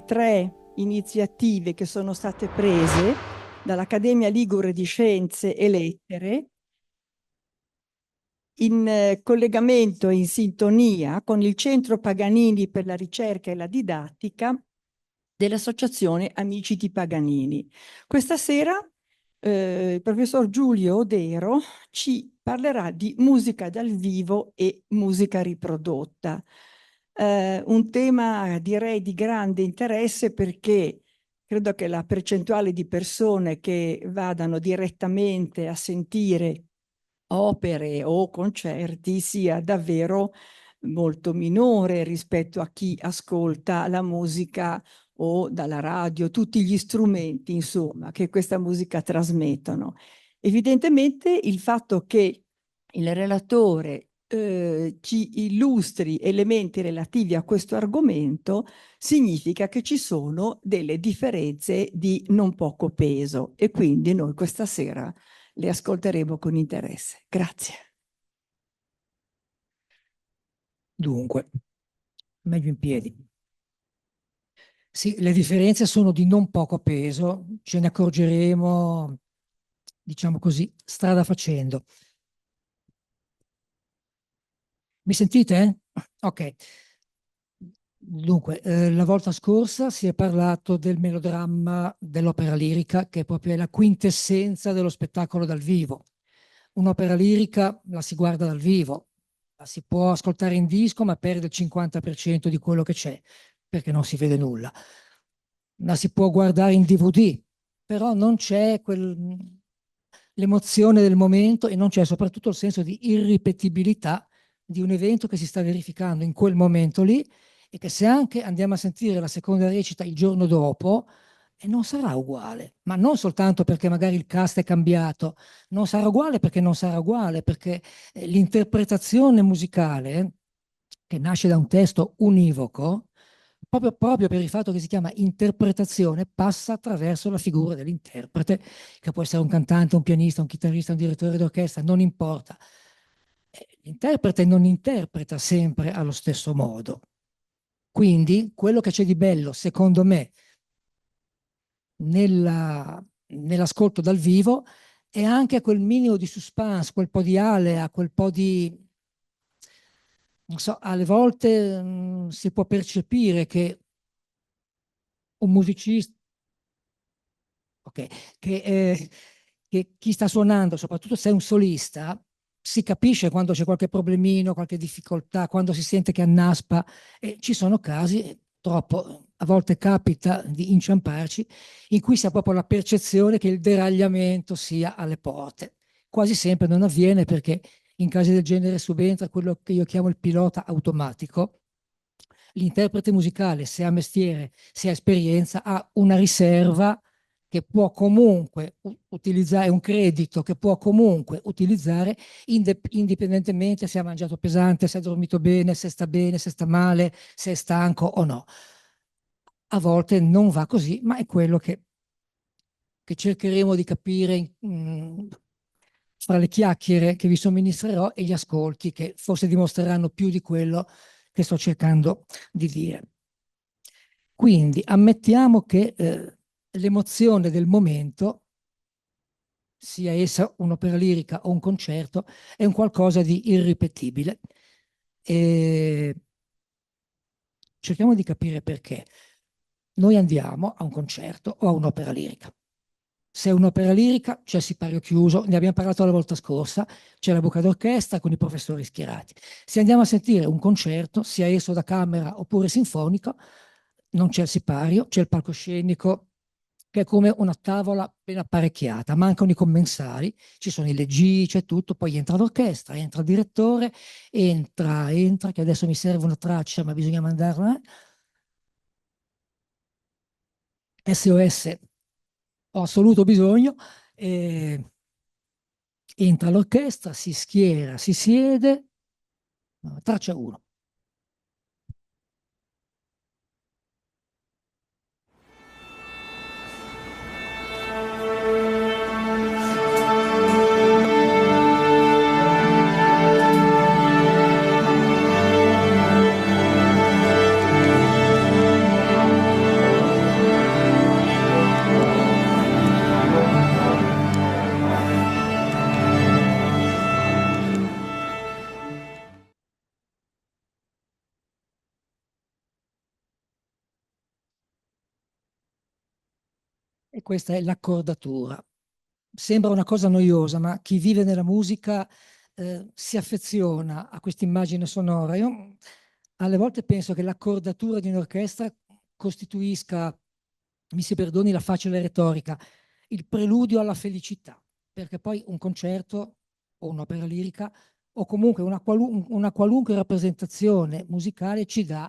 3 iniziative che sono state prese dall'Accademia Ligure di Scienze e Lettere in collegamento e in sintonia con il Centro Paganini per la ricerca e la didattica dell'Associazione Amici di Paganini. Questa sera il professor Giulio Odero ci parlerà di musica dal vivo e musica riprodotta. Un tema direi di grande interesse perché credo che la percentuale di persone che vadano direttamente a sentire opere o concerti sia davvero molto minore rispetto a chi ascolta la musica o dalla radio, tutti gli strumenti, insomma, che questa musica trasmettono. Evidentemente il fatto che il relatore ci illustri elementi relativi a questo argomento significa che ci sono delle differenze di non poco peso e quindi noi questa sera le ascolteremo con interesse. Grazie. Dunque, meglio in piedi. Sì, le differenze sono di non poco peso, ce ne accorgeremo, diciamo così, strada facendo. Mi sentite? Ok. Dunque, la volta scorsa si è parlato del melodramma dell'opera lirica, che proprio è la quintessenza dello spettacolo dal vivo. Un'opera lirica la si guarda dal vivo, la si può ascoltare in disco, ma perde il 50% di quello che c'è, perché non si vede nulla. La si può guardare in DVD, però non c'è l'emozione del momento e non c'è soprattutto il senso di irripetibilità di un evento che si sta verificando in quel momento lì e che se anche andiamo a sentire la seconda recita il giorno dopo, non sarà uguale, ma non soltanto perché magari il cast è cambiato, non sarà uguale perché non sarà uguale, perché l'interpretazione musicale, che nasce da un testo univoco, proprio per il fatto che si chiama interpretazione, passa attraverso la figura dell'interprete, che può essere un cantante, un pianista, un chitarrista, un direttore d'orchestra, non importa. L'interprete non interpreta sempre allo stesso modo. Quindi quello che c'è di bello, secondo me, nell'ascolto dal vivo è anche quel minimo di suspense, quel po' di alea, quel po' di, non so, alle volte si può percepire che un musicista, ok, che chi sta suonando, soprattutto se è un solista, si capisce quando c'è qualche problemino, qualche difficoltà, quando si sente che annaspa, e ci sono casi, troppo, a volte capita di inciamparci, in cui si ha proprio la percezione che il deragliamento sia alle porte. Quasi sempre non avviene perché in casi del genere subentra quello che io chiamo il pilota automatico. L'interprete musicale, se ha mestiere, se ha esperienza, ha una riserva che può comunque utilizzare, un credito che può comunque utilizzare indipendentemente se ha mangiato pesante, se ha dormito bene, se sta male, se è stanco o no. A volte non va così, ma è quello che cercheremo di capire fra le chiacchiere che vi somministrerò e gli ascolti che forse dimostreranno più di quello che sto cercando di dire. Quindi ammettiamo che l'emozione del momento, sia essa un'opera lirica o un concerto, è un qualcosa di irripetibile. E cerchiamo di capire perché. Noi andiamo a un concerto o a un'opera lirica. Se è un'opera lirica c'è il sipario chiuso, ne abbiamo parlato la volta scorsa, c'è la buca d'orchestra con i professori schierati. Se andiamo a sentire un concerto, sia esso da camera oppure sinfonico, non c'è il sipario, c'è il palcoscenico che è come una tavola ben apparecchiata, mancano i commensali, ci sono i leggii, c'è tutto, poi entra l'orchestra, entra il direttore, entra, che adesso mi serve una traccia, ma bisogna mandarla. SOS, ho assoluto bisogno. E entra l'orchestra, si schiera, si siede, traccia 1. E questa è l'accordatura. Sembra una cosa noiosa, ma chi vive nella musica si affeziona a questa immagine sonora. Io alle volte penso che l'accordatura di un'orchestra costituisca, mi si perdoni la facile retorica, il preludio alla felicità, perché poi un concerto o un'opera lirica o comunque una qualunque rappresentazione musicale ci dà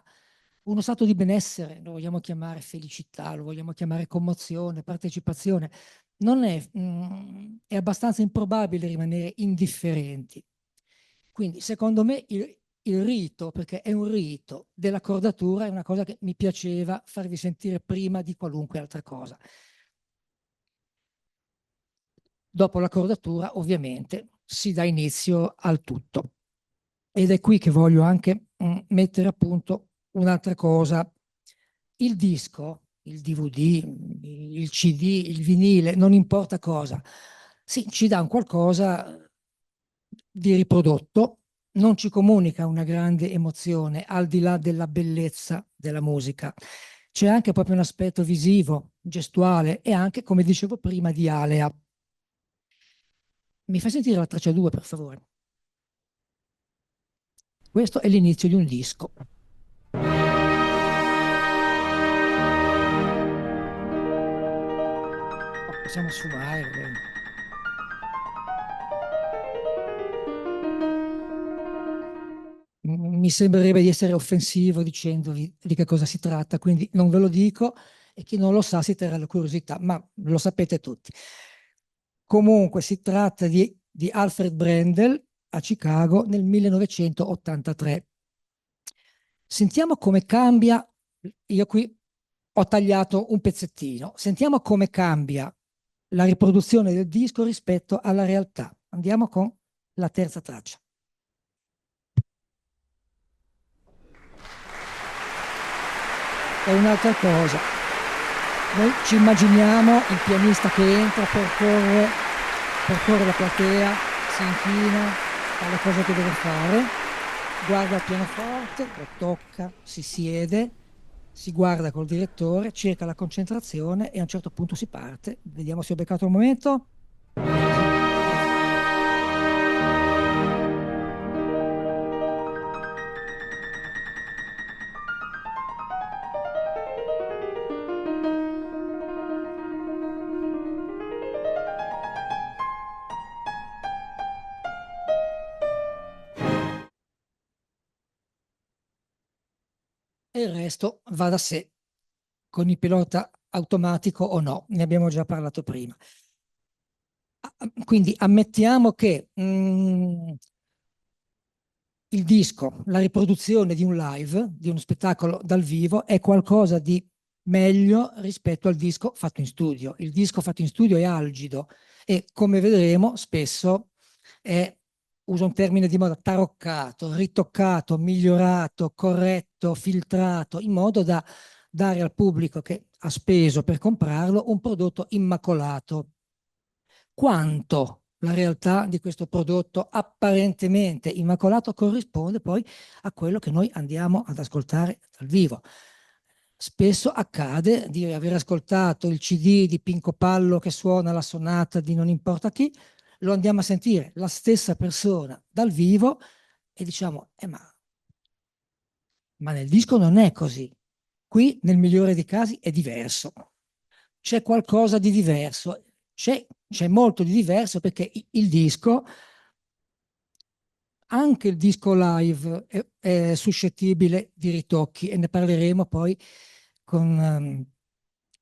uno stato di benessere, lo vogliamo chiamare felicità, lo vogliamo chiamare commozione, partecipazione. Non è, è abbastanza improbabile rimanere indifferenti. Quindi, secondo me, il rito, perché è un rito dell'accordatura, è una cosa che mi piaceva farvi sentire prima di qualunque altra cosa. Dopo l'accordatura, ovviamente, si dà inizio al tutto. Ed è qui che voglio anche mettere a punto un'altra cosa. Il disco, il DVD, il CD, il vinile, non importa cosa, sì, ci dà un qualcosa di riprodotto, non ci comunica una grande emozione al di là della bellezza della musica. C'è anche proprio un aspetto visivo, gestuale e anche, come dicevo prima, di alea. Mi fai sentire la traccia 2, per favore? Questo è l'inizio di un disco. Possiamo sfumare, va bene. Mi sembrerebbe di essere offensivo dicendovi di che cosa si tratta, quindi non ve lo dico e chi non lo sa si terrà la curiosità, ma lo sapete tutti. Comunque si tratta di Alfred Brendel a Chicago nel 1983. Sentiamo come cambia, io qui ho tagliato un pezzettino, sentiamo come cambia la riproduzione del disco rispetto alla realtà. Andiamo con la terza traccia. È un'altra cosa. Noi ci immaginiamo il pianista che entra, percorre la platea, si inchina, fa le cose che deve fare, guarda il pianoforte, lo tocca, si siede, si guarda col direttore, cerca la concentrazione e a un certo punto si parte. Vediamo se ho beccato il momento. E il resto va da sé, con il pilota automatico o no, ne abbiamo già parlato prima. Quindi ammettiamo che il disco, la riproduzione di un live, di uno spettacolo dal vivo, è qualcosa di meglio rispetto al disco fatto in studio. Il disco fatto in studio è algido e, come vedremo, spesso è, uso un termine di moda, taroccato, ritoccato, migliorato, corretto, filtrato, in modo da dare al pubblico che ha speso per comprarlo un prodotto immacolato. Quanto la realtà di questo prodotto apparentemente immacolato corrisponde poi a quello che noi andiamo ad ascoltare dal vivo. Spesso accade di aver ascoltato il CD di Pinco Pallo che suona la sonata di non importa chi, lo andiamo a sentire la stessa persona dal vivo e diciamo, ma nel disco non è così. Qui, nel migliore dei casi, è diverso. C'è qualcosa di diverso. C'è molto di diverso perché il disco, anche il disco live, è suscettibile di ritocchi e ne parleremo poi con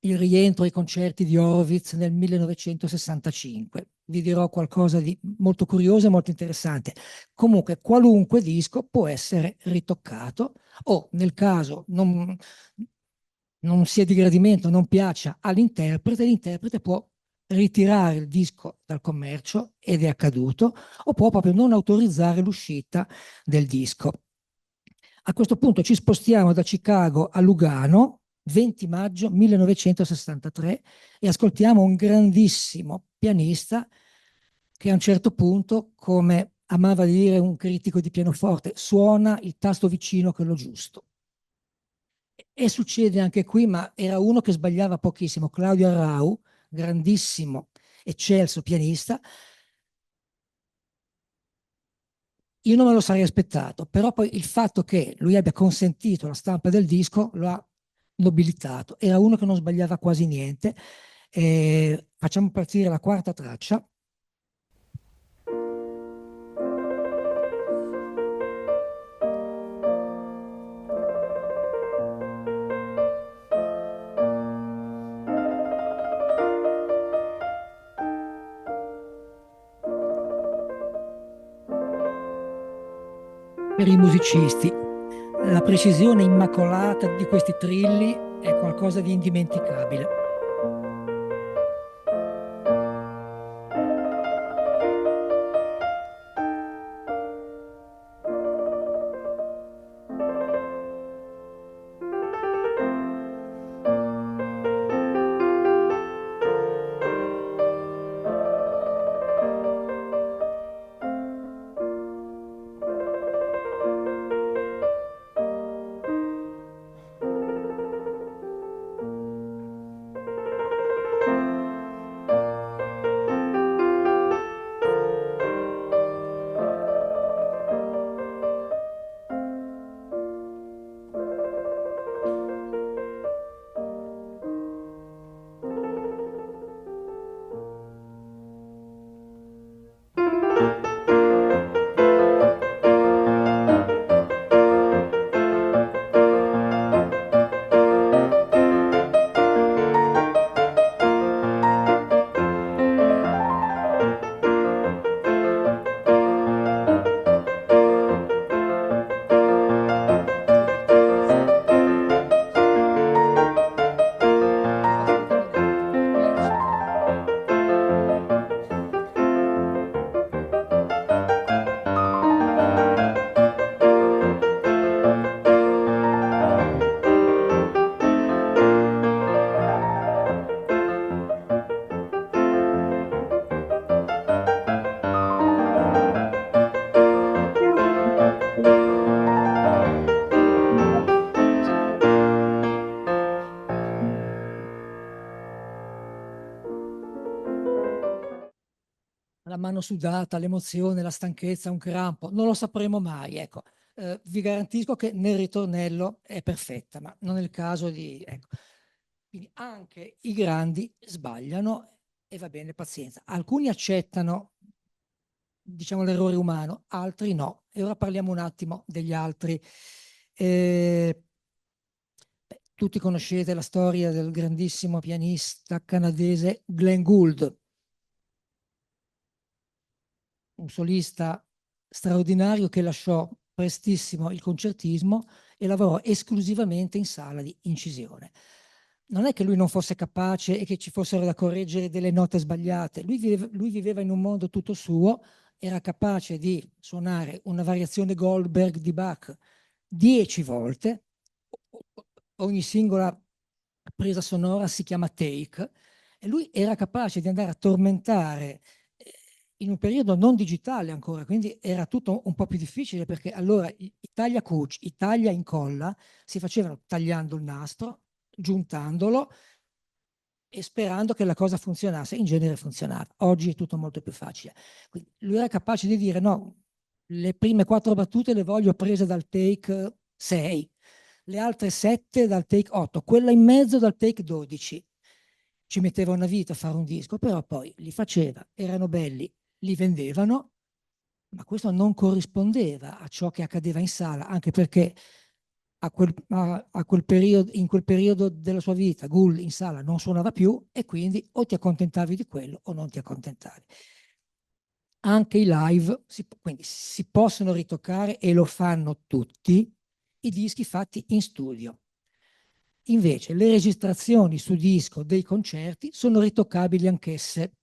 il rientro ai concerti di Horowitz nel 1965. Vi dirò qualcosa di molto curioso e molto interessante. Comunque, qualunque disco può essere ritoccato o, nel caso non sia di gradimento, non piaccia all'interprete, l'interprete può ritirare il disco dal commercio, ed è accaduto, o può proprio non autorizzare l'uscita del disco. A questo punto ci spostiamo da Chicago a Lugano, 20 maggio 1963, e ascoltiamo un grandissimo pianista che a un certo punto, come amava dire un critico di pianoforte, suona il tasto vicino quello giusto. E succede anche qui, ma era uno che sbagliava pochissimo, Claudio Arrau, grandissimo, eccelso pianista. Io non me lo sarei aspettato, però poi il fatto che lui abbia consentito la stampa del disco lo ha nobilitato. Era uno che non sbagliava quasi niente. Facciamo partire la quarta traccia. Per i musicisti, la precisione immacolata di questi trilli è qualcosa di indimenticabile. La mano sudata, l'emozione, la stanchezza, un crampo, non lo sapremo mai, ecco. Vi garantisco che nel ritornello è perfetta, ma non è il caso di... Ecco. Quindi anche i grandi sbagliano e va bene, pazienza. Alcuni accettano, diciamo, l'errore umano, altri no. E ora parliamo un attimo degli altri. Tutti conoscete la storia del grandissimo pianista canadese Glenn Gould, un solista straordinario che lasciò prestissimo il concertismo e lavorò esclusivamente in sala di incisione. Non è che lui non fosse capace e che ci fossero da correggere delle note sbagliate, lui viveva in un mondo tutto suo, era capace di suonare una variazione Goldberg di Bach 10 volte, ogni singola presa sonora si chiama take, e lui era capace di andare a tormentare in un periodo non digitale ancora, quindi era tutto un po' più difficile perché allora i taglia cuci, i taglia incolla si facevano tagliando il nastro, giuntandolo e sperando che la cosa funzionasse. In genere funzionava. Oggi è tutto molto più facile. Quindi lui era capace di dire no, le prime 4 battute le voglio prese dal take 6, le altre 7 dal take 8, quella in mezzo dal take 12. Ci metteva una vita a fare un disco, però poi li faceva, erano belli, li vendevano, ma questo non corrispondeva a ciò che accadeva in sala, anche perché in quel periodo della sua vita Gould in sala non suonava più e quindi o ti accontentavi di quello o non ti accontentavi. Anche i live quindi si possono ritoccare e lo fanno tutti i dischi fatti in studio. Invece le registrazioni su disco dei concerti sono ritoccabili anch'esse.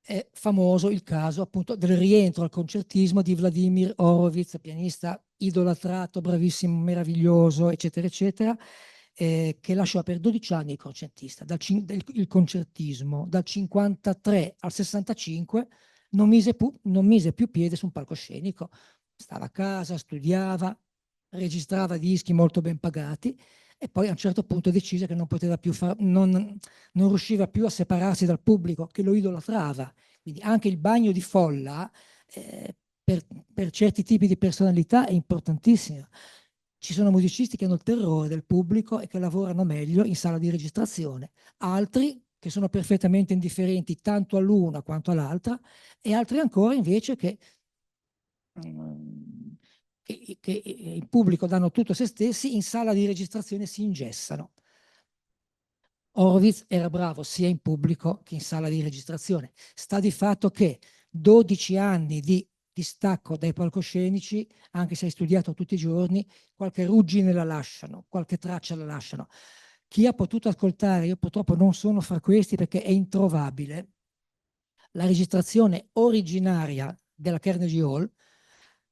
È famoso il caso appunto del rientro al concertismo di Vladimir Horowitz, pianista idolatrato, bravissimo, meraviglioso, eccetera, eccetera, che lasciò per 12 anni il concertista, il concertismo, dal 53 al 65 non mise più piede su un palcoscenico, stava a casa, studiava, registrava dischi molto ben pagati e poi a un certo punto decise che non poteva più non riusciva più a separarsi dal pubblico che lo idolatrava. Quindi anche il bagno di folla per certi tipi di personalità è importantissimo. Ci sono musicisti che hanno il terrore del pubblico e che lavorano meglio in sala di registrazione, altri che sono perfettamente indifferenti tanto all'una quanto all'altra, e altri ancora invece che in pubblico danno tutto se stessi, in sala di registrazione si ingessano. Horowitz era bravo sia in pubblico che in sala di registrazione. Sta di fatto che 12 anni di distacco dai palcoscenici, anche se hai studiato tutti i giorni, qualche ruggine la lasciano, qualche traccia la lasciano. Chi ha potuto ascoltare, io purtroppo non sono fra questi perché è introvabile, la registrazione originaria della Carnegie Hall,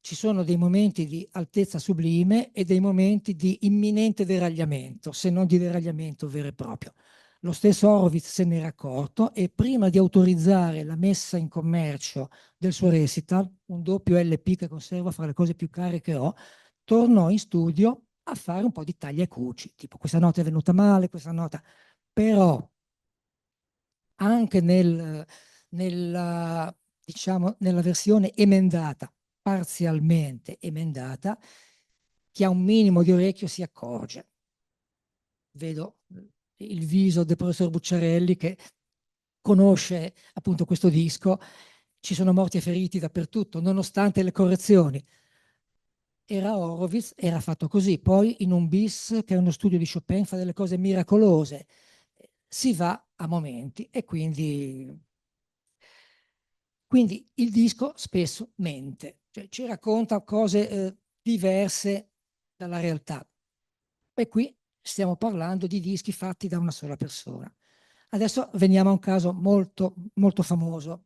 ci sono dei momenti di altezza sublime e dei momenti di imminente deragliamento, se non di deragliamento vero e proprio. Lo stesso Horowitz se n'era accorto e prima di autorizzare la messa in commercio del suo recital, un doppio LP che conservo fra le cose più care che ho, tornò in studio a fare un po' di taglia e cuci, tipo questa nota è venuta male, questa nota, però anche diciamo, nella versione emendata, parzialmente emendata, chi ha un minimo di orecchio si accorge. Vedo il viso del professor Bucciarelli che conosce appunto questo disco. Ci sono morti e feriti dappertutto, nonostante le correzioni. Era Horowitz, era fatto così. Poi in un bis, che è uno studio di Chopin, fa delle cose miracolose. Si va a momenti e quindi il disco spesso mente, cioè ci racconta cose diverse dalla realtà. E qui stiamo parlando di dischi fatti da una sola persona. Adesso veniamo a un caso molto, molto famoso,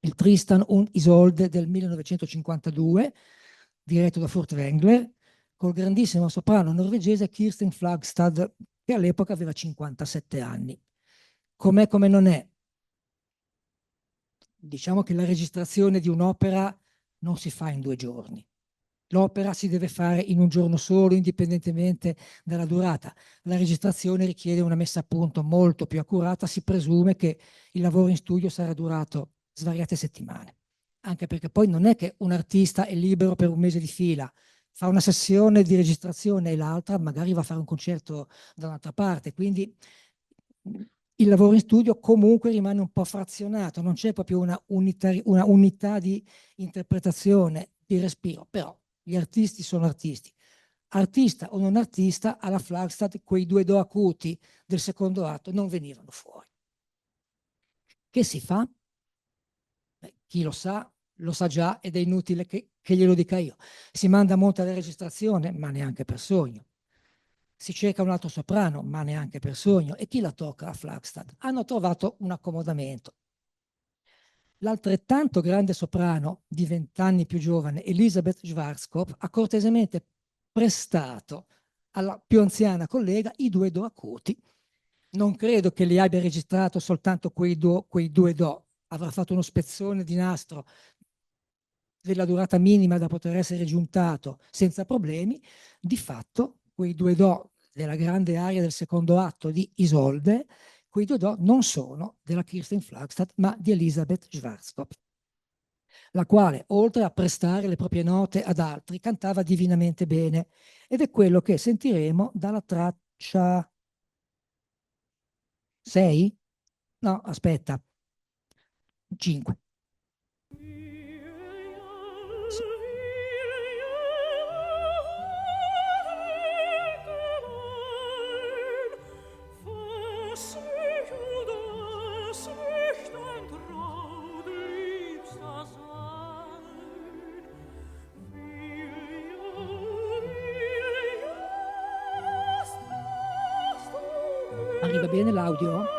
il Tristan und Isolde del 1952, diretto da Furtwängler, col grandissimo soprano norvegese Kirsten Flagstad, che all'epoca aveva 57 anni. Com'è come non è? Diciamo che la registrazione di un'opera non si fa in 2 giorni. L'opera si deve fare in un giorno solo, indipendentemente dalla durata. La registrazione richiede una messa a punto molto più accurata. Si presume che il lavoro in studio sarà durato svariate settimane. Anche perché poi non è che un artista è libero per un mese di fila, fa una sessione di registrazione e l'altra magari va a fare un concerto da un'altra parte. Quindi il lavoro in studio comunque rimane un po' frazionato, non c'è proprio una unità di interpretazione, di respiro, però gli artisti sono artisti. Artista o non artista, alla Flagstad quei 2 do acuti del secondo atto non venivano fuori. Che si fa? Beh, chi lo sa già ed è inutile che glielo dica io. Si manda a monte la registrazione, ma neanche per sogno. Si cerca un altro soprano, ma neanche per sogno. E chi la tocca a Flagstad? Hanno trovato un accomodamento. L'altrettanto grande soprano, di 20 anni più giovane, Elisabeth Schwarzkopf, ha cortesemente prestato alla più anziana collega i 2 do acuti. Non credo che li abbia registrato soltanto quei 2 do. Avrà fatto uno spezzone di nastro della durata minima da poter essere giuntato senza problemi. Di fatto, quei 2 do della grande aria del secondo atto di Isolde, quei 2 do non sono della Kirsten Flagstad, ma di Elisabeth Schwarzkopf, la quale, oltre a prestare le proprie note ad altri, cantava divinamente bene. Ed è quello che sentiremo dalla traccia 6? No, aspetta, 5. Sì. Arriva bene l'audio?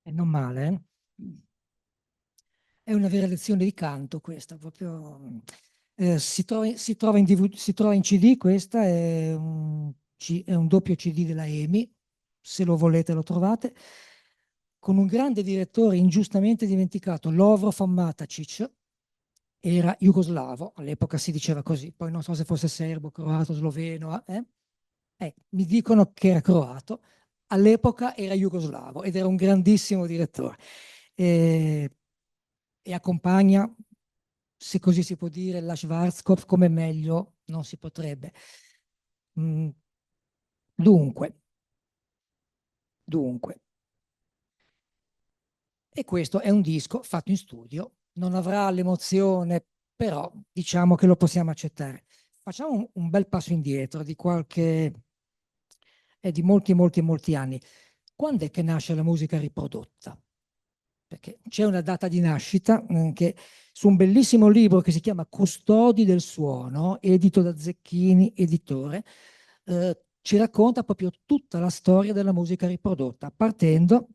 Non male, eh? È una vera lezione di canto questa, proprio. Si trova in CD, questa è un doppio CD della EMI, se lo volete lo trovate, con un grande direttore ingiustamente dimenticato, Lovro von Matačić, era jugoslavo, all'epoca si diceva così, poi non so se fosse serbo, croato, sloveno, mi dicono che era croato, all'epoca era jugoslavo ed era un grandissimo direttore. E accompagna, se così si può dire, la Schwarzkopf come meglio non si potrebbe. Dunque, e questo è un disco fatto in studio, non avrà l'emozione, però diciamo che lo possiamo accettare. Facciamo un bel passo indietro di molti anni. Quando è che nasce la musica riprodotta? Perché c'è una data di nascita che su un bellissimo libro che si chiama Custodi del suono, edito da Zecchini, editore, ci racconta proprio tutta la storia della musica riprodotta, partendo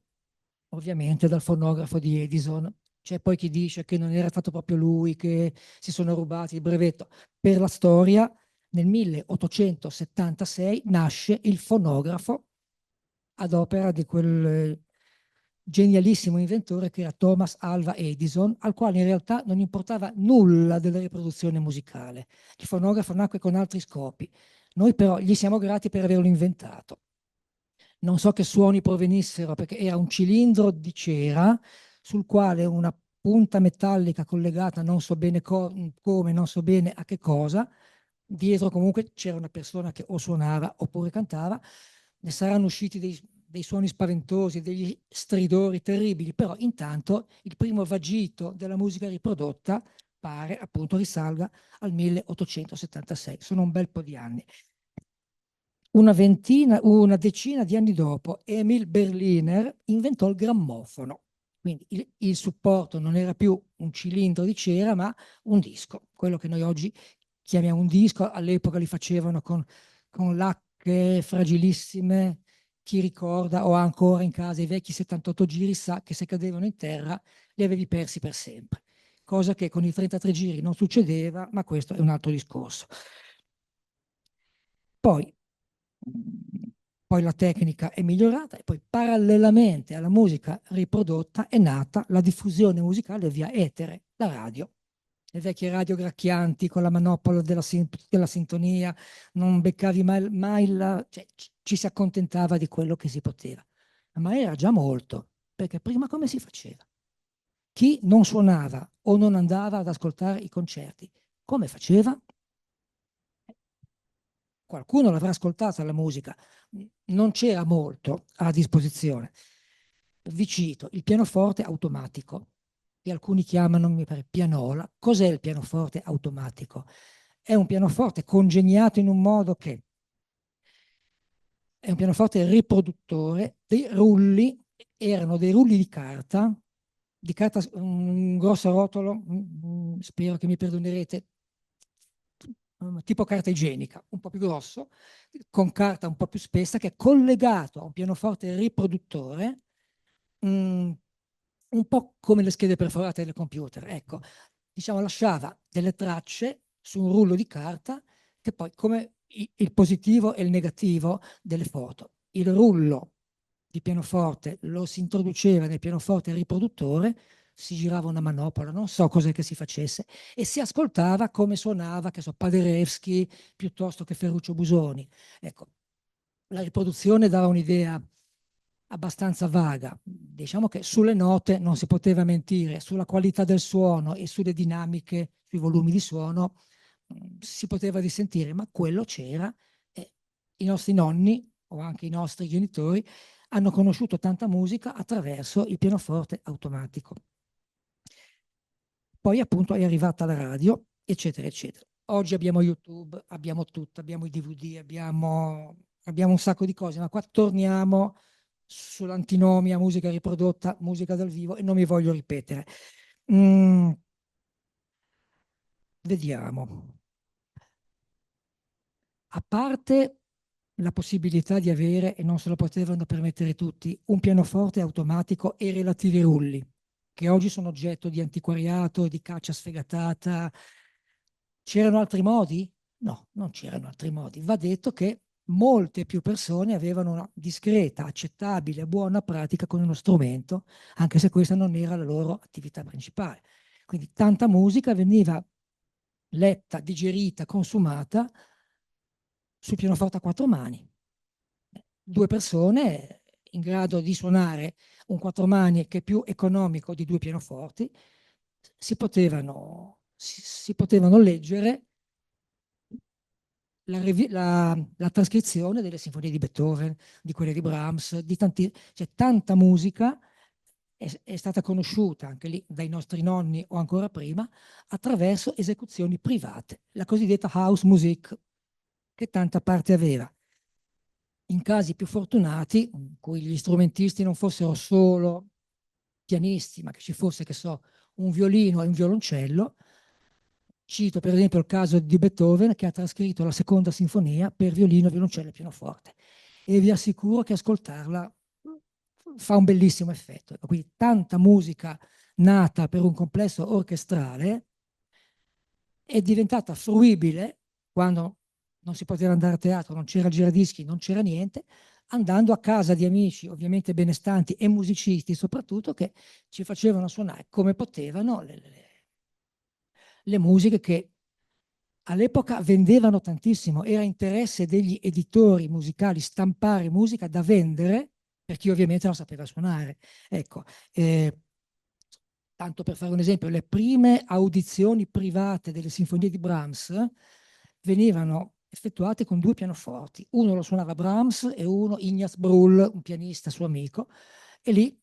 ovviamente dal fonografo di Edison. C'è poi chi dice che non era stato proprio lui, che si sono rubati il brevetto. Per la storia, nel 1876 nasce il fonografo ad opera di quel genialissimo inventore che era Thomas Alva Edison, al quale in realtà non importava nulla della riproduzione musicale. Il fonografo nacque con altri scopi. Noi però gli siamo grati per averlo inventato. Non so che suoni provenissero, perché era un cilindro di cera sul quale una punta metallica collegata, non so bene come, non so bene a che cosa. Dietro comunque c'era una persona che o suonava oppure cantava. Ne saranno usciti dei suoni spaventosi, degli stridori terribili, però intanto il primo vagito della musica riprodotta pare appunto risalga al 1876. Sono un bel po' di anni. Una decina di anni dopo, Emil Berliner inventò il grammofono. Quindi il supporto non era più un cilindro di cera, ma un disco. Quello che noi oggi chiamiamo un disco, all'epoca li facevano con lacche fragilissime. Chi ricorda o ha ancora in casa i vecchi 78 giri sa che se cadevano in terra li avevi persi per sempre. Cosa che con i 33 giri non succedeva, ma questo è un altro discorso. Poi, poi la tecnica è migliorata e poi parallelamente alla musica riprodotta è nata la diffusione musicale via etere, la radio. Le vecchie radio gracchianti con la manopola della sintonia, non beccavi mai cioè, ci si accontentava di quello che si poteva. Ma era già molto, perché prima come si faceva? Chi non suonava o non andava ad ascoltare i concerti, come faceva? Qualcuno l'avrà ascoltata la musica, non c'era molto a disposizione. Vi cito il pianoforte automatico, che alcuni chiamano, mi pare, pianola. Cos'è il pianoforte automatico? È un pianoforte congegnato in un modo che è un pianoforte riproduttore dei rulli, erano dei rulli di carta un grosso rotolo, spero che mi perdonerete, tipo carta igienica, un po' più grosso, con carta un po' più spessa, che è collegato a un pianoforte riproduttore, un po' come le schede perforate del computer. Ecco, diciamo, lasciava delle tracce su un rullo di carta che poi, come il positivo e il negativo delle foto, il rullo di pianoforte lo si introduceva nel pianoforte riproduttore, si girava una manopola, non so cos'è che si facesse, e si ascoltava come suonava, che so, Paderewski piuttosto che Ferruccio Busoni. Ecco, la riproduzione dava un'idea abbastanza vaga. Diciamo che sulle note non si poteva mentire, sulla qualità del suono e sulle dinamiche, sui volumi di suono si poteva dissentire, ma quello c'era e i nostri nonni o anche i nostri genitori hanno conosciuto tanta musica attraverso il pianoforte automatico. Poi appunto è arrivata la radio, eccetera, eccetera. Oggi abbiamo YouTube, abbiamo tutto, abbiamo i DVD, abbiamo un sacco di cose, ma qua torniamo sull'antinomia, musica riprodotta, musica dal vivo, e non mi voglio ripetere. Mm, vediamo. A parte la possibilità di avere, e non se lo potevano permettere tutti, un pianoforte automatico e relativi rulli, che oggi sono oggetto di antiquariato, di caccia sfegatata. C'erano altri modi? No, non c'erano altri modi. Va detto che molte più persone avevano una discreta, accettabile, buona pratica con uno strumento, anche se questa non era la loro attività principale. Quindi tanta musica veniva letta, digerita, consumata sul pianoforte a quattro mani. Due persone in grado di suonare un quattro mani che è più economico di due pianoforti si potevano leggere la trascrizione delle sinfonie di Beethoven, di quelle di Brahms, cioè tanta musica è stata conosciuta anche lì dai nostri nonni o ancora prima attraverso esecuzioni private, la cosiddetta house music, che tanta parte aveva. In casi più fortunati, in cui gli strumentisti non fossero solo pianisti, ma che ci fosse, che so, un violino e un violoncello. Cito per esempio il caso di Beethoven, che ha trascritto la seconda sinfonia per violino, violoncello e pianoforte, e vi assicuro che ascoltarla fa un bellissimo effetto. Quindi tanta musica nata per un complesso orchestrale è diventata fruibile quando non si poteva andare a teatro, non c'era giradischi, non c'era niente, andando a casa di amici, ovviamente benestanti e musicisti soprattutto, che ci facevano suonare come potevano le musiche che all'epoca vendevano tantissimo. Era interesse degli editori musicali stampare musica da vendere per chi ovviamente la sapeva suonare. Ecco, tanto per fare un esempio, le prime audizioni private delle sinfonie di Brahms venivano effettuate con due pianoforti. Uno lo suonava Brahms e uno Ignaz Bruhl, un pianista suo amico, e lì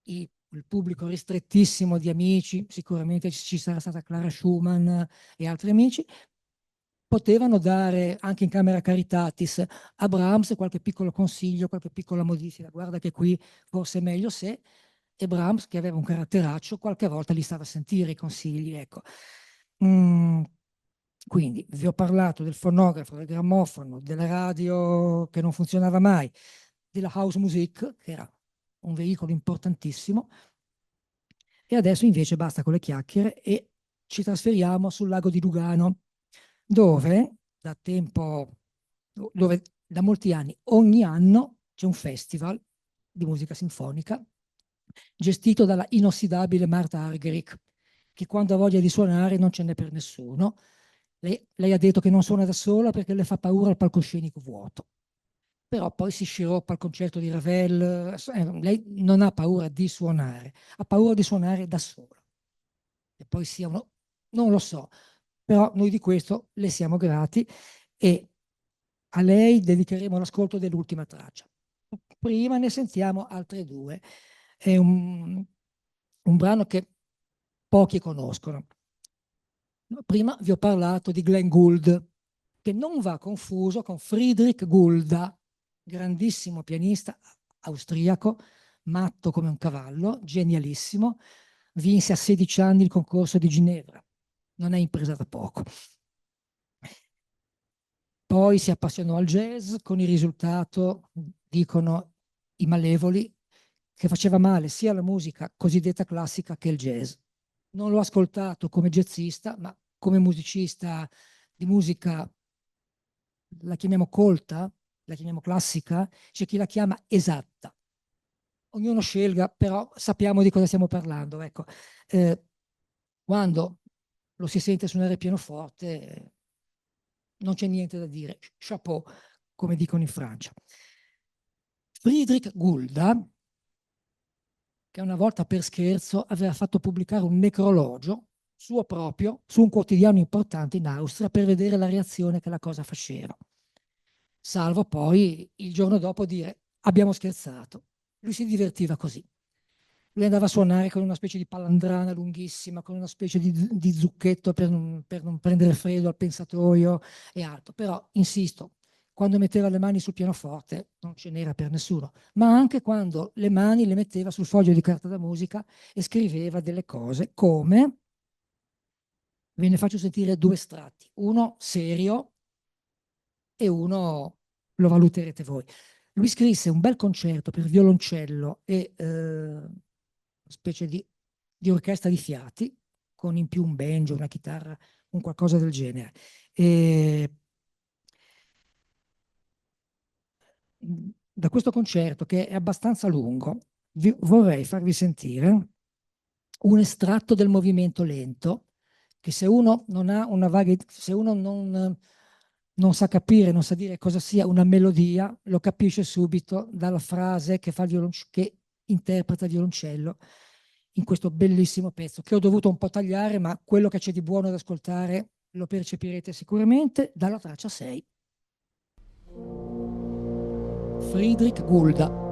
il pubblico ristrettissimo di amici, sicuramente ci sarà stata Clara Schumann e altri amici, potevano dare anche in camera caritatis a Brahms qualche piccolo consiglio, qualche piccola modifica. Guarda che qui forse è meglio se, e Brahms, che aveva un caratteraccio, qualche volta li stava a sentire i consigli. Ecco. Quindi vi ho parlato del fonografo, del grammofono, della radio che non funzionava mai, della house music, che era un veicolo importantissimo, e adesso invece basta con le chiacchiere e ci trasferiamo sul lago di Lugano, dove da tempo dove da molti anni, ogni anno, c'è un festival di musica sinfonica gestito dalla inossidabile Marta Argerich, che quando ha voglia di suonare non ce n'è per nessuno. Lei ha detto che non suona da sola perché le fa paura il palcoscenico vuoto. Però poi si sciroppa al concerto di Ravel. Lei non ha paura di suonare, ha paura di suonare da sola. E poi sia uno, non lo so, però noi di questo le siamo grati e a lei dedicheremo l'ascolto dell'ultima traccia. Prima ne sentiamo altre due. È un brano che pochi conoscono. Prima vi ho parlato di Glenn Gould, che non va confuso con Friedrich Gulda, grandissimo pianista austriaco, matto come un cavallo, genialissimo, vinse a 16 anni il concorso di Ginevra. Non è impresa da poco. Poi si appassionò al jazz con il risultato, dicono i malevoli, che faceva male sia la musica cosiddetta classica che il jazz. Non l'ho ascoltato come jazzista, ma come musicista di musica, la chiamiamo colta, la chiamiamo classica, c'è chi la chiama esatta. Ognuno scelga, però sappiamo di cosa stiamo parlando. Ecco, quando lo si sente suonare pianoforte, non c'è niente da dire. Chapeau, come dicono in Francia. Friedrich Gulda, che una volta per scherzo aveva fatto pubblicare un necrologio suo proprio su un quotidiano importante in Austria per vedere la reazione che la cosa faceva. Salvo poi il giorno dopo dire abbiamo scherzato. Lui si divertiva così. Lui andava a suonare con una specie di palandrana lunghissima, con una specie di zucchetto per non prendere freddo al pensatoio e altro. Però, insisto, quando metteva le mani sul pianoforte non ce n'era per nessuno, ma anche quando le mani le metteva sul foglio di carta da musica e scriveva delle cose come, ve ne faccio sentire due estratti, uno serio e uno lo valuterete voi. Lui scrisse un bel concerto per violoncello e una specie di orchestra di fiati, con in più un banjo, una chitarra, un qualcosa del genere. E da questo concerto, che è abbastanza lungo, vorrei farvi sentire un estratto del movimento lento, che se uno non ha una vaga, se uno non sa capire, non sa dire cosa sia una melodia, lo capisce subito dalla frase che fa che interpreta il violoncello in questo bellissimo pezzo, che ho dovuto un po' tagliare, ma quello che c'è di buono ad ascoltare lo percepirete sicuramente dalla traccia 6. Friedrich Gulda.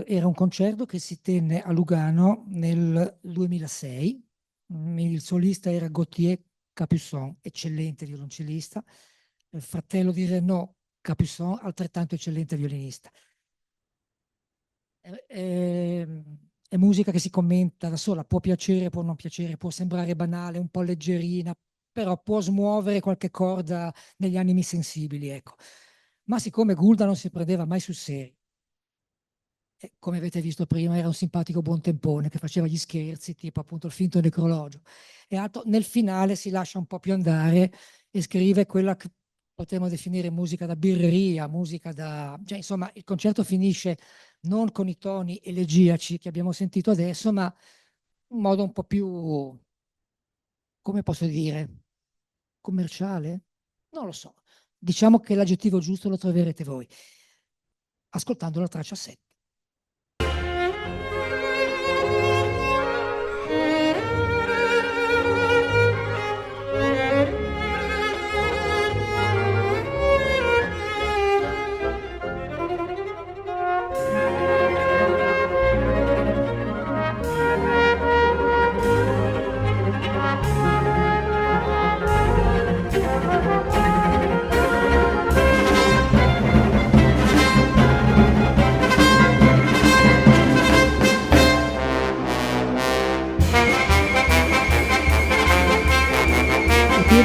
era un concerto che si tenne a Lugano nel 2006. Il solista era Gauthier Capuçon, eccellente violoncellista, fratello di Renaud Capuçon, altrettanto eccellente violinista. È musica che si commenta da sola, può piacere, può non piacere, può sembrare banale, un po' leggerina, però può smuovere qualche corda negli animi sensibili, ecco. Ma siccome Goulda non si prendeva mai sul serio, come avete visto prima, era un simpatico buontempone che faceva gli scherzi, tipo appunto il finto necrologio. E altro, nel finale si lascia un po' più andare e scrive quella che potremmo definire musica da birreria, musica da... Cioè, insomma, il concerto finisce non con i toni elegiaci che abbiamo sentito adesso, ma in modo un po' più, come posso dire, commerciale? Non lo so. Diciamo che l'aggettivo giusto lo troverete voi, ascoltando la traccia 7.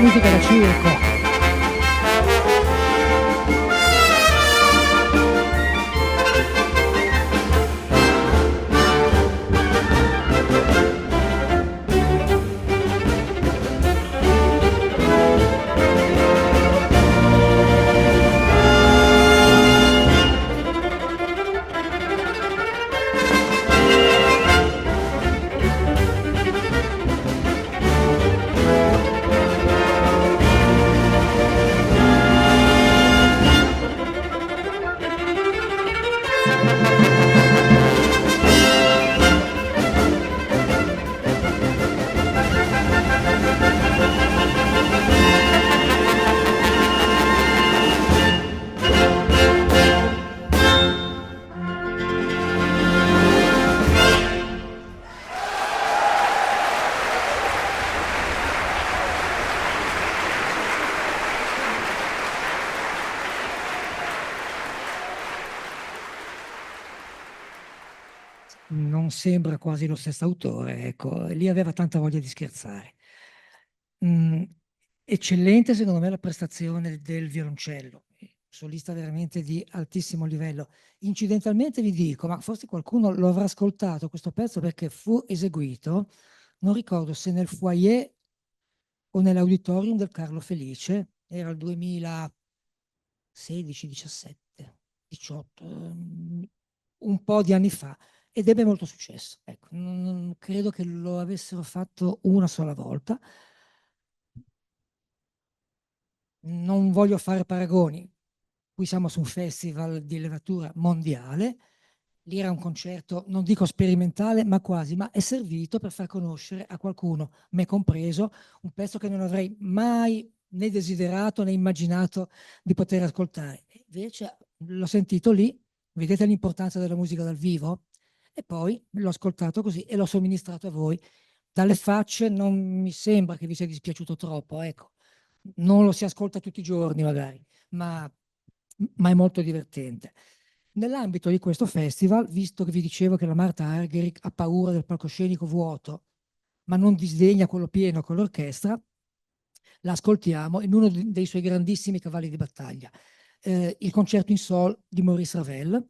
Musica da circo. Non sembra quasi lo stesso autore, ecco, lì aveva tanta voglia di scherzare. Eccellente secondo me la prestazione del violoncello, solista veramente di altissimo livello. Incidentalmente vi dico, ma forse qualcuno lo avrà ascoltato questo pezzo perché fu eseguito, non ricordo se nel foyer o nell'auditorium del Carlo Felice, era il 2016, 17, 18, un po' di anni fa. Ed ebbe molto successo. Ecco, non credo che lo avessero fatto una sola volta. Non voglio fare paragoni. Qui siamo su un festival di levatura mondiale. Lì era un concerto, non dico sperimentale, ma quasi, ma è servito per far conoscere a qualcuno, me compreso, un pezzo che non avrei mai né desiderato né immaginato di poter ascoltare. Invece l'ho sentito lì, vedete l'importanza della musica dal vivo? E poi l'ho ascoltato così e l'ho somministrato a voi. Dalle facce non mi sembra che vi sia dispiaciuto troppo, ecco. Non lo si ascolta tutti i giorni magari, ma è molto divertente. Nell'ambito di questo festival, visto che vi dicevo che la Marta Argerich ha paura del palcoscenico vuoto, ma non disdegna quello pieno con l'orchestra, la ascoltiamo in uno dei suoi grandissimi cavalli di battaglia, il concerto in sol di Maurice Ravel,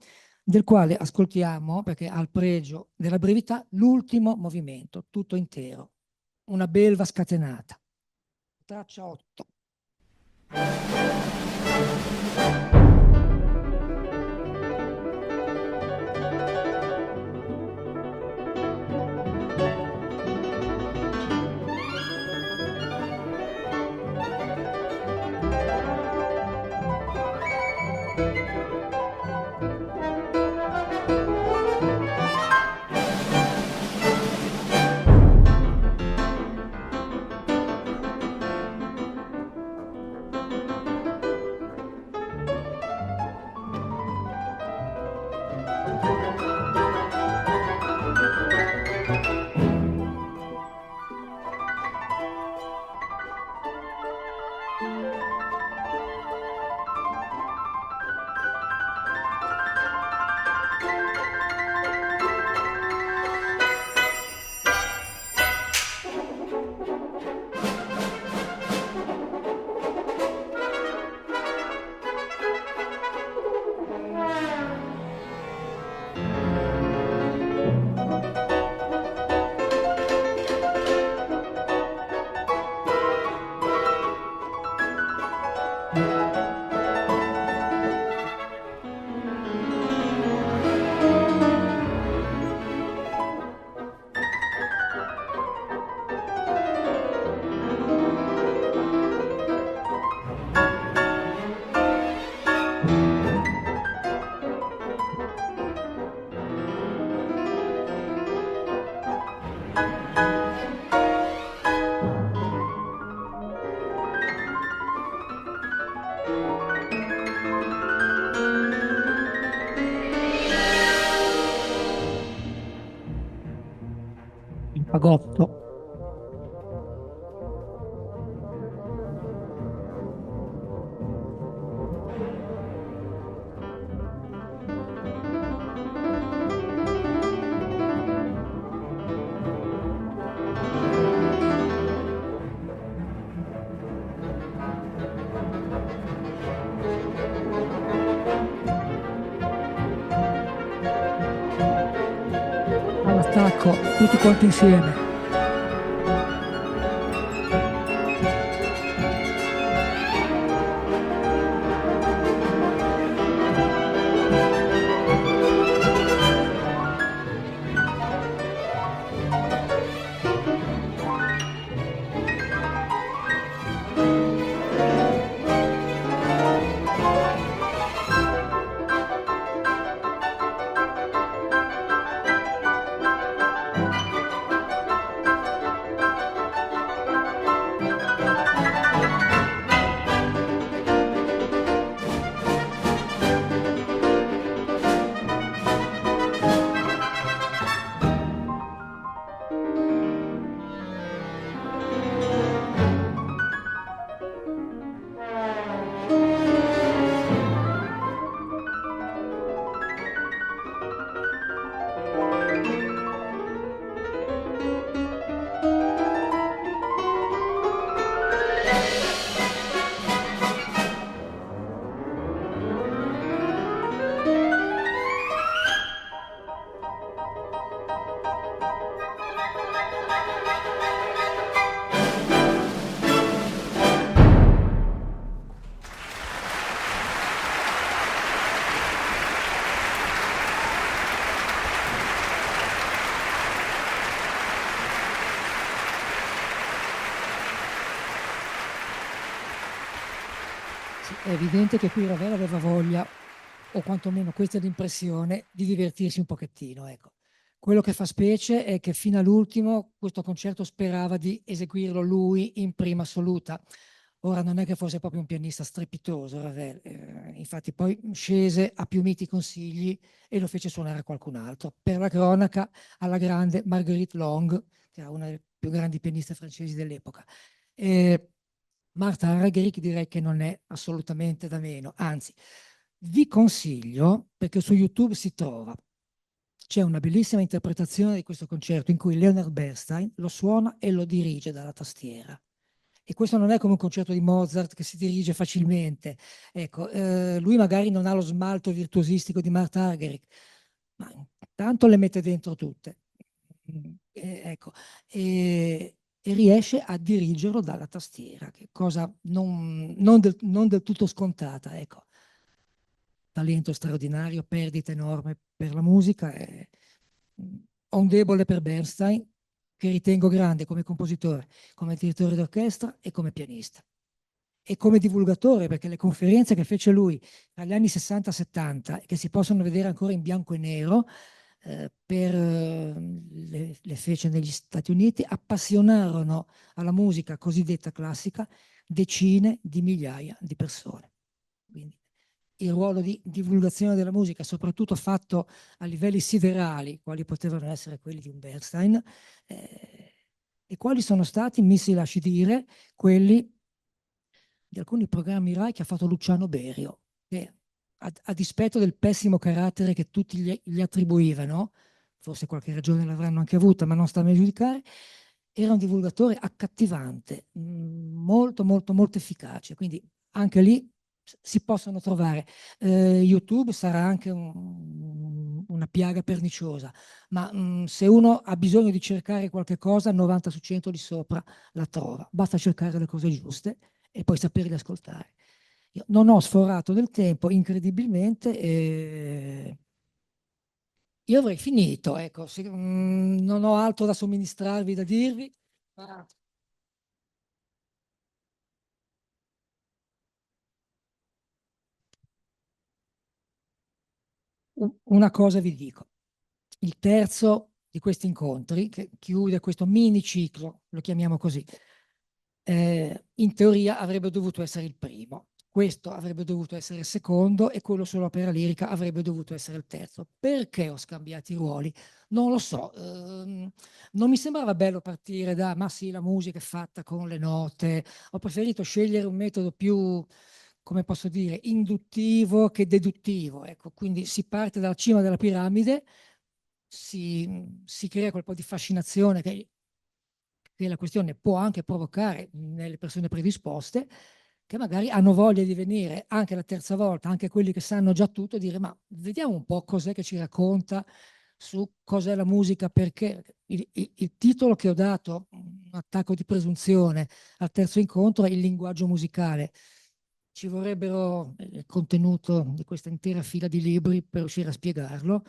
del quale ascoltiamo, perché ha il pregio della brevità, l'ultimo movimento, tutto intero, una belva scatenata. Traccia 8. Il fagotto. All'attacco, tutti quanti insieme. È evidente che qui Ravel aveva voglia, o quantomeno questa è l'impressione, di divertirsi un pochettino, ecco. Quello che fa specie è che fino all'ultimo questo concerto sperava di eseguirlo lui in prima assoluta. Ora non è che fosse proprio un pianista strepitoso Ravel, infatti poi scese a più miti consigli e lo fece suonare a qualcun altro. Per la cronaca, alla grande Marguerite Long, che era una delle più grandi pianiste francesi dell'epoca. Martha Argerich direi che non è assolutamente da meno, anzi vi consiglio, perché su YouTube si trova, c'è una bellissima interpretazione di questo concerto in cui Leonard Bernstein lo suona e lo dirige dalla tastiera. E questo non è come un concerto di Mozart che si dirige facilmente. Ecco, lui magari non ha lo smalto virtuosistico di Martha Argerich, ma intanto le mette dentro tutte. Ecco, e riesce a dirigerlo dalla tastiera, che cosa non del tutto scontata, ecco. Talento straordinario, perdita enorme per la musica. Ho un debole per Bernstein, che ritengo grande come compositore, come direttore d'orchestra e come pianista. E come divulgatore, perché le conferenze che fece lui tra gli anni 60 e 70, che si possono vedere ancora in bianco e nero, le fece negli Stati Uniti, appassionarono alla musica cosiddetta classica decine di migliaia di persone. Quindi il ruolo di divulgazione della musica, soprattutto fatto a livelli siderali, quali potevano essere quelli di un Bernstein, e quali sono stati, mi si lasci dire, quelli di alcuni programmi Rai che ha fatto Luciano Berio, che a dispetto del pessimo carattere che tutti gli attribuivano, forse qualche ragione l'avranno anche avuta, ma non sta a me giudicare, era un divulgatore accattivante, molto, molto, molto efficace. Quindi anche lì si possono trovare. YouTube sarà anche una piaga perniciosa, ma se uno ha bisogno di cercare qualche cosa, 90 su 100 lì sopra la trova. Basta cercare le cose giuste e poi saperli ascoltare. Io non ho sforato del tempo, incredibilmente, e io avrei finito, ecco, non ho altro da somministrarvi, da dirvi. Ma una cosa vi dico. Il terzo di questi incontri, che chiude questo mini ciclo, lo chiamiamo così, in teoria avrebbe dovuto essere il primo. Questo avrebbe dovuto essere il secondo e quello sull'opera lirica avrebbe dovuto essere il terzo. Perché ho scambiato i ruoli? Non lo so. Non mi sembrava bello partire da, ma sì, la musica è fatta con le note. Ho preferito scegliere un metodo più, come posso dire, induttivo che deduttivo. Ecco, quindi si parte dalla cima della piramide, si crea quel po' di fascinazione che la questione può anche provocare nelle persone predisposte, che magari hanno voglia di venire anche la terza volta, anche quelli che sanno già tutto, e dire ma vediamo un po' cos'è che ci racconta su cos'è la musica, perché il titolo che ho dato, un attacco di presunzione al terzo incontro, è il linguaggio musicale. Ci vorrebbero il contenuto di questa intera fila di libri per riuscire a spiegarlo.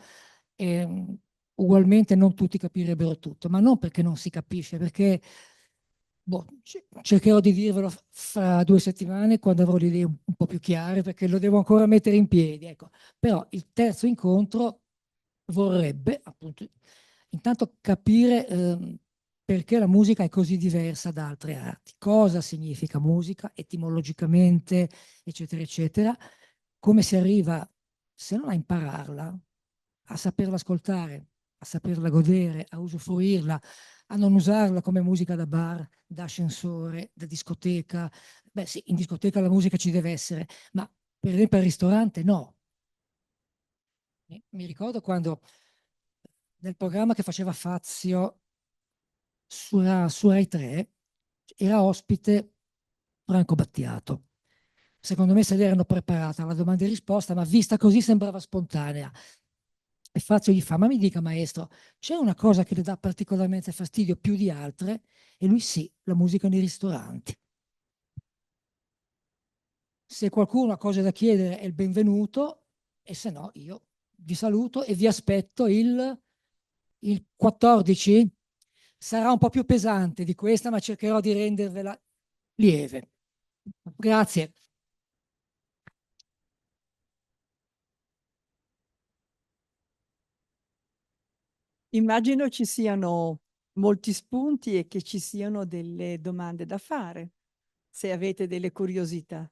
E, ugualmente non tutti capirebbero tutto, ma non perché non si capisce, perché boh, cercherò di dirvelo fra 2 settimane quando avrò le idee un po' più chiare, perché lo devo ancora mettere in piedi. Ecco. Però il terzo incontro vorrebbe appunto intanto capire perché la musica è così diversa da altre arti, cosa significa musica etimologicamente, eccetera, eccetera, come si arriva, se non a impararla, a saperla ascoltare, a saperla godere, a usufruirla, a non usarla come musica da bar, da ascensore, da discoteca. Beh sì, in discoteca la musica ci deve essere, ma per esempio al ristorante no. Mi ricordo quando nel programma che faceva Fazio su Rai 3 era ospite Franco Battiato. Secondo me se l'erano preparata alla domanda e risposta, ma vista così sembrava spontanea. E Fazio gli fa, ma mi dica maestro, c'è una cosa che le dà particolarmente fastidio più di altre? E lui sì, la musica nei ristoranti. Se qualcuno ha cose da chiedere è il benvenuto, e se no io vi saluto e vi aspetto il 14. Sarà un po' più pesante di questa, ma cercherò di rendervela lieve. Grazie. Immagino ci siano molti spunti e che ci siano delle domande da fare, se avete delle curiosità.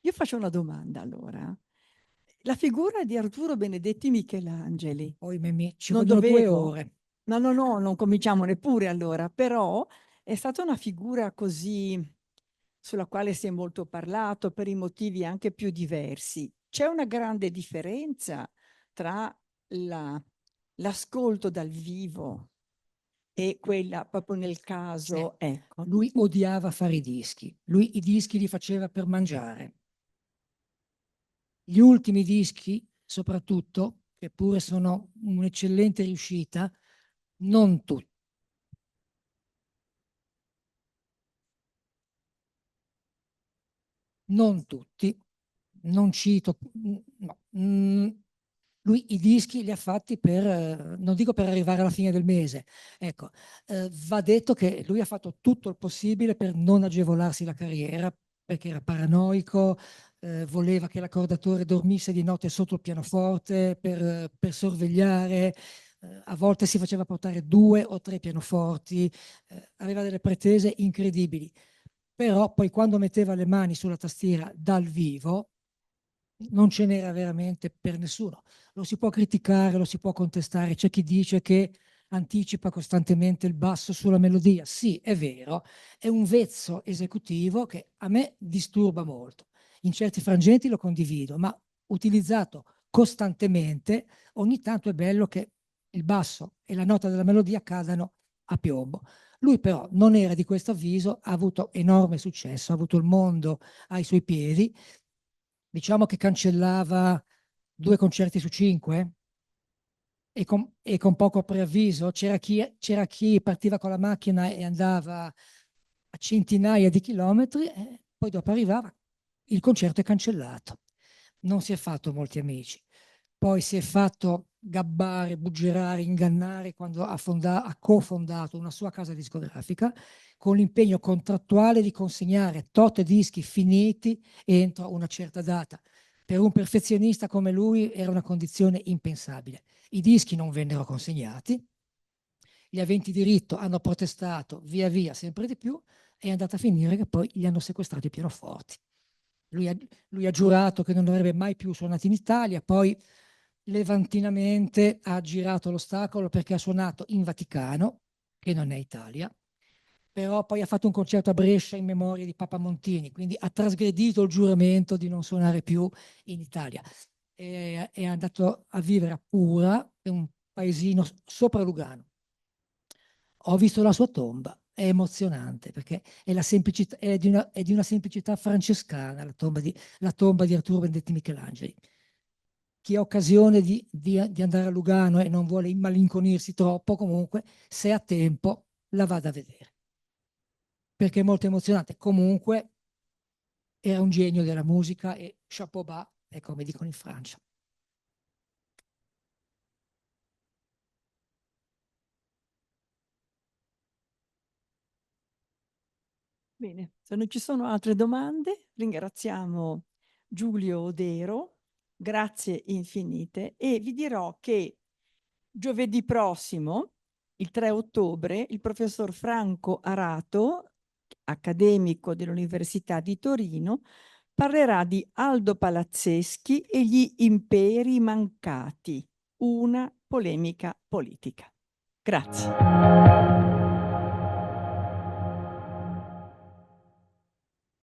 Io faccio una domanda allora. La figura di Arturo Benedetti Michelangeli, Poi Mimì, ci non vogliono due dovevo? ore. No, no, no, non cominciamo neppure allora, però è stata una figura così sulla quale si è molto parlato per i motivi anche più diversi. C'è una grande differenza tra la- l'ascolto dal vivo e quella proprio nel Sì. caso, ecco. Lui odiava fare i dischi. Lui i dischi li faceva per mangiare. Gli ultimi dischi, soprattutto, che pure sono un'eccellente riuscita, non tutti. Non tutti, non cito, no. Lui i dischi li ha fatti per, non dico per arrivare alla fine del mese, ecco, va detto che lui ha fatto tutto il possibile per non agevolarsi la carriera, perché era paranoico, voleva che l'accordatore dormisse di notte sotto il pianoforte per sorvegliare, a volte si faceva portare 2 o 3 pianoforti, aveva delle pretese incredibili. Però poi quando metteva le mani sulla tastiera dal vivo non ce n'era veramente per nessuno. Lo si può criticare, lo si può contestare, c'è chi dice che anticipa costantemente il basso sulla melodia. Sì, è vero, è un vezzo esecutivo che a me disturba molto. In certi frangenti lo condivido, ma utilizzato costantemente, ogni tanto è bello che il basso e la nota della melodia cadano a piombo. Lui però non era di questo avviso, ha avuto enorme successo, ha avuto il mondo ai suoi piedi, diciamo che cancellava 2 concerti su 5 e con poco preavviso. C'era chi partiva con la macchina e andava a centinaia di chilometri e poi dopo arrivava, il concerto è cancellato. Non si è fatto molti amici. Poi si è fatto gabbare, buggerare, ingannare quando ha cofondato una sua casa discografica con l'impegno contrattuale di consegnare tot dischi finiti entro una certa data. Per un perfezionista come lui era una condizione impensabile. I dischi non vennero consegnati, gli aventi diritto hanno protestato via via sempre di più e è andata a finire che poi gli hanno sequestrato i pianoforti. Lui ha giurato che non avrebbe mai più suonato in Italia, poi levantinamente ha girato l'ostacolo perché ha suonato in Vaticano, che non è Italia, però poi ha fatto un concerto a Brescia in memoria di Papa Montini, quindi ha trasgredito il giuramento di non suonare più in Italia. È andato a vivere a Pura, che è un paesino sopra Lugano. Ho visto la sua tomba, è emozionante perché è, è di una semplicità francescana la tomba di Arturo Bendetti Michelangeli. Chi ha occasione di andare a Lugano e non vuole immalinconirsi troppo, comunque, se ha tempo, la vada a vedere. Perché è molto emozionante. Comunque, era un genio della musica e chapeau bas, è come dicono in Francia. Bene, se non ci sono altre domande, ringraziamo Giulio Odero, grazie infinite, e vi dirò che giovedì prossimo, il 3 ottobre, il professor Franco Arato, accademico dell'Università di Torino, parlerà di Aldo Palazzeschi e gli imperi mancati, una polemica politica. Grazie.